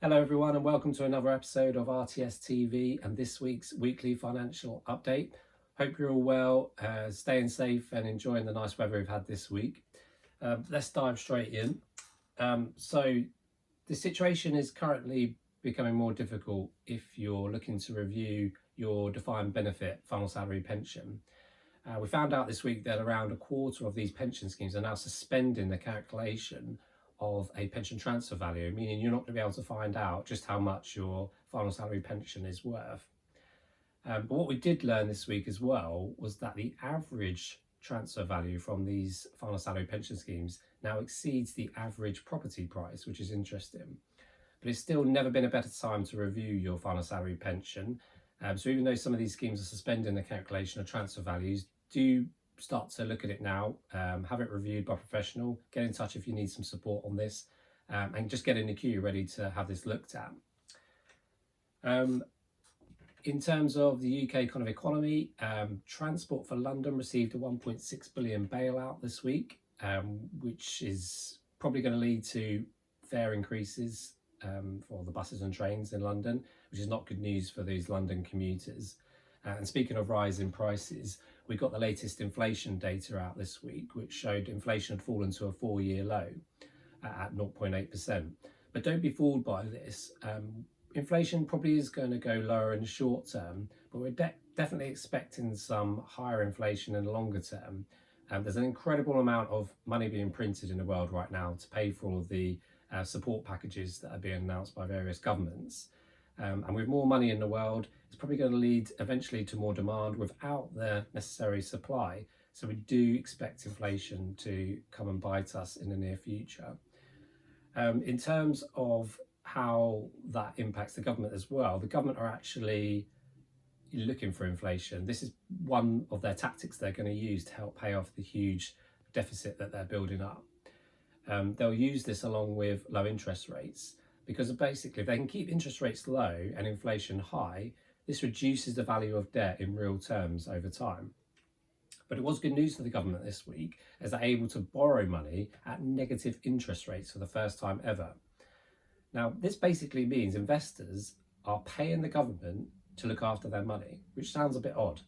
Hello everyone and welcome to another episode of RTS TV and this week's weekly financial update. Hope you're all well, staying safe and enjoying the nice weather we've had this week. Let's dive straight in. So the situation is currently becoming more difficult if you're looking to review your defined benefit final salary pension. We found out this week that around a quarter of these pension schemes are now suspending the calculation of a pension transfer value, meaning you're not going to be able to find out just how much your final salary pension is worth. But what we did learn this week as well was that the average transfer value from these final salary pension schemes now exceeds the average property price, which is interesting. But it's still never been a better time to review your final salary pension. So even though some of these schemes are suspending the calculation of transfer values, do start to look at it now, have it reviewed by a professional, get in touch if you need some support on this, and just get in the queue ready to have this looked at. In terms of the UK kind of economy, Transport for London received a 1.6 billion bailout this week, which is probably going to lead to fare increases for the buses and trains in London, which is not good news for these London commuters. And speaking of rising prices, we got the latest inflation data out this week, which showed inflation had fallen to a 4-year low at 0.8%. But don't be fooled by this. Inflation probably is going to go lower in the short term, but we're definitely expecting some higher inflation in the longer term. There's an incredible amount of money being printed in the world right now to pay for all of the support packages that are being announced by various governments. And with more money in the world, it's probably going to lead eventually to more demand without the necessary supply. So we do expect inflation to come and bite us in the near future. In terms of how that impacts the government as well, the government are actually looking for inflation. This is one of their tactics they're going to use to help pay off the huge deficit that they're building up. They'll use this along with low interest rates, because basically if they can keep interest rates low and inflation high, this reduces the value of debt in real terms over time. But it was good news for the government this week, as they're able to borrow money at negative interest rates for the first time ever. Now, this basically means investors are paying the government to look after their money, which sounds a bit odd.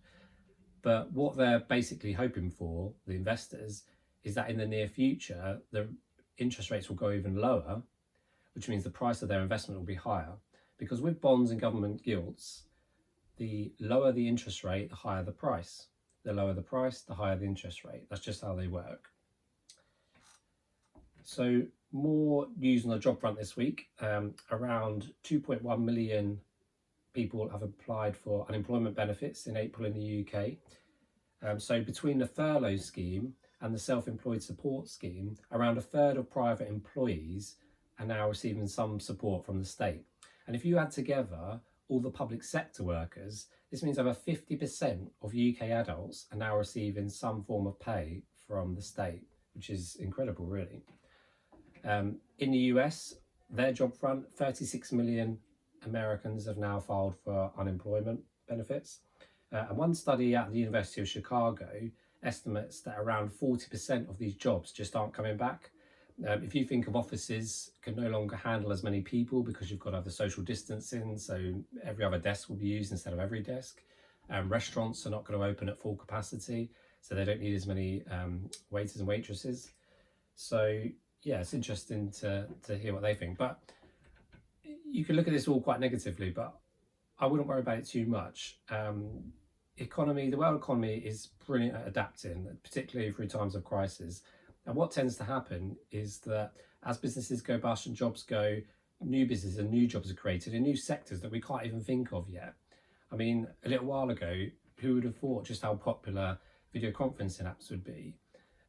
But what they're basically hoping for, the investors, is that in the near future, the interest rates will go even lower, which means the price of their investment will be higher. Because with bonds and government gilts, the lower the interest rate, the higher the price. The lower the price, the higher the interest rate. That's just how they work. So more news on the job front this week. Around 2.1 million people have applied for unemployment benefits in April in the UK. So between the furlough scheme and the self-employed support scheme, around a third of private employees are now receiving some support from the state. And if you add together all the public sector workers, this means over 50% of UK adults are now receiving some form of pay from the state, which is incredible, really. In the US, their job front, 36 million Americans have now filed for unemployment benefits. And one study at the University of Chicago estimates that around 40% of these jobs just aren't coming back. If you think of offices can no longer handle as many people because you've got to have the social distancing, so every other desk will be used instead of every desk. Restaurants are not going to open at full capacity, so they don't need as many waiters and waitresses. So yeah, it's interesting to hear what they think. But you can look at this all quite negatively, but I wouldn't worry about it too much. The world economy is brilliant at adapting, particularly through times of crisis. And what tends to happen is that as businesses go bust and jobs go, new businesses and new jobs are created in new sectors that we can't even think of yet. I mean, a little while ago, who would have thought just how popular video conferencing apps would be,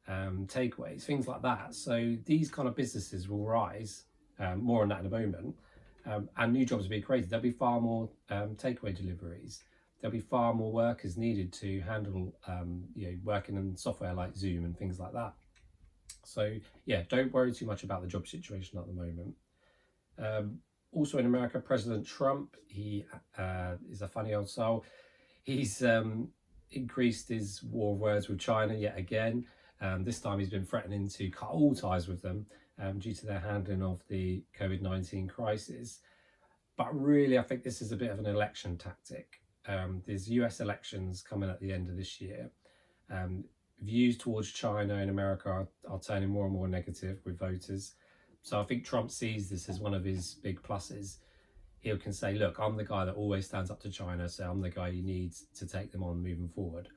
takeaways, things like that. So these kind of businesses will rise, more on that in a moment, and new jobs will be created. There'll be far more takeaway deliveries. There'll be far more workers needed to handle working in software like Zoom and things like that. So yeah, don't worry too much about the job situation at the moment. Also in America, President Trump, he is a funny old soul. He's increased his war of words with China yet again. This time he's been threatening to cut all ties with them due to their handling of the COVID-19 crisis. But really, I think this is a bit of an election tactic. There's US elections coming at the end of this year. Um, Views towards China in America are turning more and more negative with voters. So I think Trump sees this as one of his big pluses. He can say, look, I'm the guy that always stands up to China, so I'm the guy you need to take them on moving forward.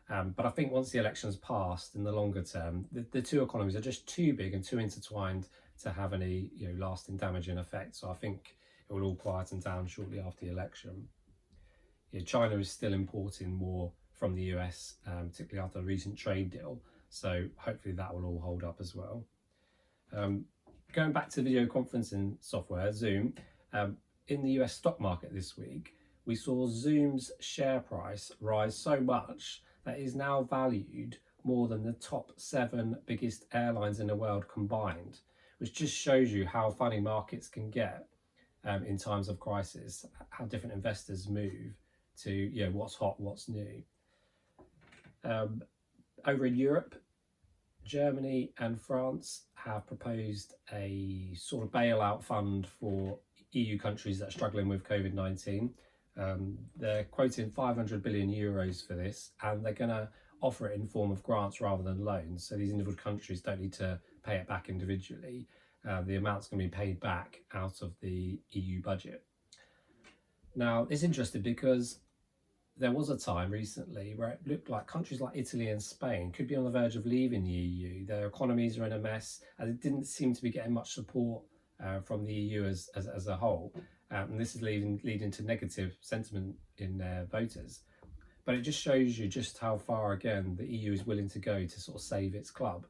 But I think once the election's passed, in the longer term, the two economies are just too big and too intertwined to have any lasting damaging effect. So I think it will all quieten down shortly after the election. China is still importing more from the US, particularly after the recent trade deal. So hopefully that will all hold up as well. Going back to video conferencing software, Zoom, in the US stock market this week, we saw Zoom's share price rise so much that it is now valued more than the top 7 biggest airlines in the world combined, which just shows you how funny markets can get in times of crisis, how different investors move to what's hot, what's new. Over in Europe, Germany and France have proposed a sort of bailout fund for EU countries that are struggling with COVID-19. They're quoting 500 billion euros for this, and they're going to offer it in form of grants rather than loans. So these individual countries don't need to pay it back individually. The amount's going to be paid back out of the EU budget. Now, it's interesting because there was a time recently where it looked like countries like Italy and Spain could be on the verge of leaving the EU. Their economies are in a mess, and it didn't seem to be getting much support from the EU as a whole. And this is leading to negative sentiment in their voters. But it just shows you just how far, again, the EU is willing to go to sort of save its club.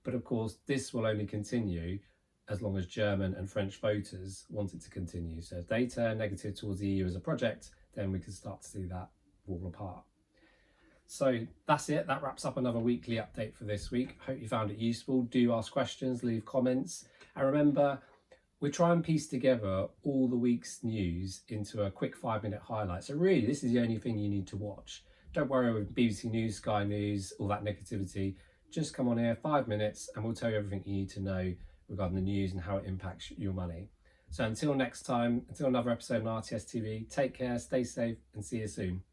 But of course, this will only continue as long as German and French voters want it to continue. So if they turn negative towards the EU as a project, then we can start to see that fall apart. So that's it. That wraps up another weekly update for this week. Hope you found it useful. Do ask questions, leave comments. And remember, we try and piece together all the week's news into a quick 5-minute highlight. So really, this is the only thing you need to watch. Don't worry with BBC News, Sky News, all that negativity. Just come on here, 5 minutes, and we'll tell you everything you need to know regarding the news and how it impacts your money. So until next time, until another episode on RTS TV, take care, stay safe, and see you soon.